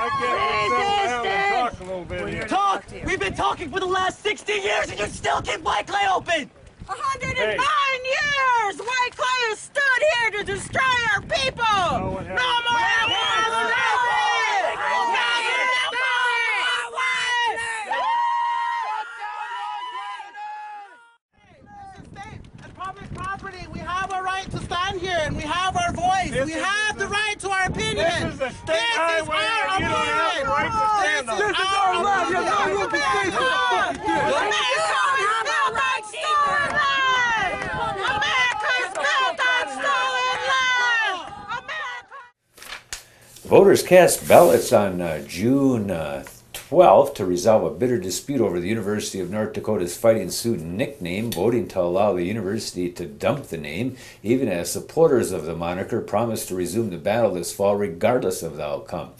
Why can't we settle down and talk a little bit here? Talk! We've been talking for the last 60 years and you still keep Whiteclay open! 109 years! Whiteclay has stood here to destroy our people! No one has. No more outlaws! Public property. We have a right to stand here and we have our voice. We have the right to our opinion. This is a state highway and you don't have the right to stand on it. This is our land. You have no room to stay here. America is built on stolen land. America is built on stolen land. America. Voters cast ballots on June 12th to resolve a bitter dispute over the University of North Dakota's Fighting Sioux nickname, voting to allow the university to dump the name, even as supporters of the moniker promised to resume the battle this fall regardless of the outcome.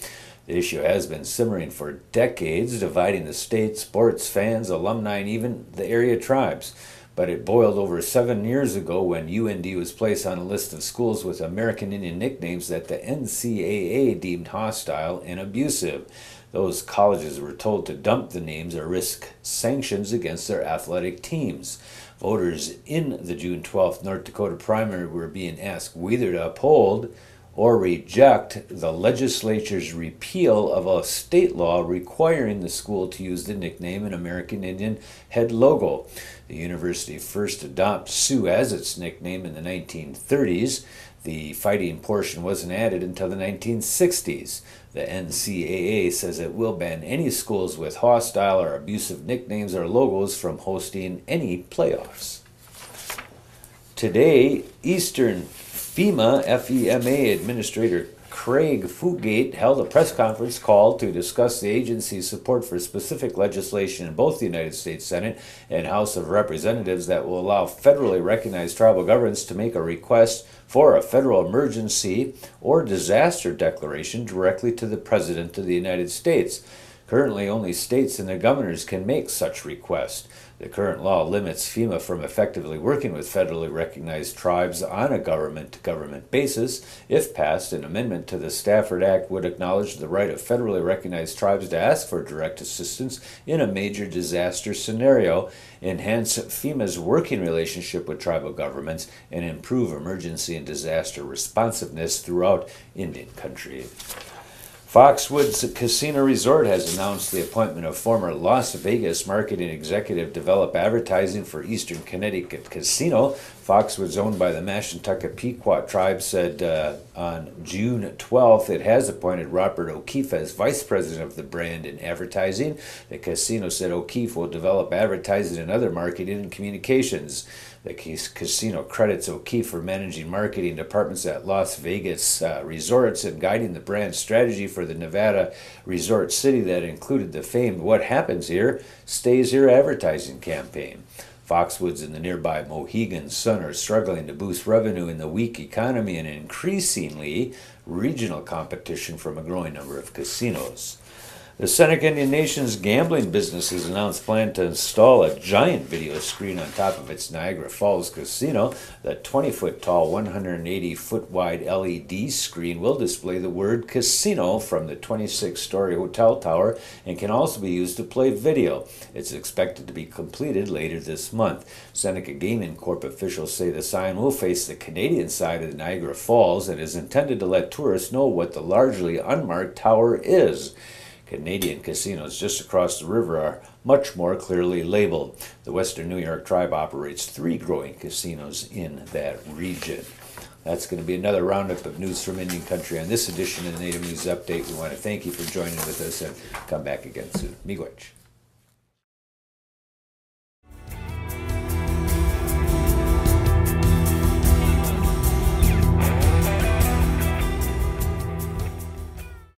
The issue has been simmering for decades, dividing the state, sports fans, alumni, and even the area tribes. But it boiled over 7 years ago when UND was placed on a list of schools with American Indian nicknames that the NCAA deemed hostile and abusive. Those colleges were told to dump the names or risk sanctions against their athletic teams. Voters in the June 12th North Dakota primary were being asked whether to uphold or reject the legislature's repeal of a state law requiring the school to use the nickname and American Indian head logo. The university first adopted Sioux as its nickname in the 1930s. The fighting portion wasn't added until the 1960s. The NCAA says it will ban any schools with hostile or abusive nicknames or logos from hosting any playoffs. Today, Eastern FEMA Administrator Craig Fugate held a press conference call to discuss the agency's support for specific legislation in both the United States Senate and House of Representatives that will allow federally recognized tribal governments to make a request for a federal emergency or disaster declaration directly to the President of the United States. Currently, only states and their governors can make such requests. The current law limits FEMA from effectively working with federally recognized tribes on a government-to-government basis. If passed, an amendment to the Stafford Act would acknowledge the right of federally recognized tribes to ask for direct assistance in a major disaster scenario, enhance FEMA's working relationship with tribal governments, and improve emergency and disaster responsiveness throughout Indian country. Foxwoods Casino Resort has announced the appointment of former Las Vegas marketing executive to develop advertising for Eastern Connecticut Casino. Foxwoods, owned by the Mashantucket Pequot tribe, said on June 12th it has appointed Robert O'Keefe as vice president of the brand and advertising. The casino said O'Keefe will develop advertising and other marketing and communications. The casino credits O'Keefe for managing marketing departments at Las Vegas resorts and guiding the brand strategy for the Nevada resort city that included the famed What Happens Here, Stays Here advertising campaign. Foxwoods and the nearby Mohegan Sun are struggling to boost revenue in the weak economy and increasingly regional competition from a growing number of casinos. The Seneca Nation's gambling business has announced plan to install a giant video screen on top of its Niagara Falls casino. The 20-foot-tall, 180-foot-wide LED screen will display the word casino from the 26-story hotel tower and can also be used to play video. It's expected to be completed later this month. Seneca Gaming Corp officials say the sign will face the Canadian side of the Niagara Falls and is intended to let tourists know what the largely unmarked tower is. Canadian casinos just across the river are much more clearly labeled. The Western New York tribe operates 3 growing casinos in that region. That's going to be another roundup of news from Indian Country on this edition of the Native News Update. We want to thank you for joining with us and come back again soon. Miigwech.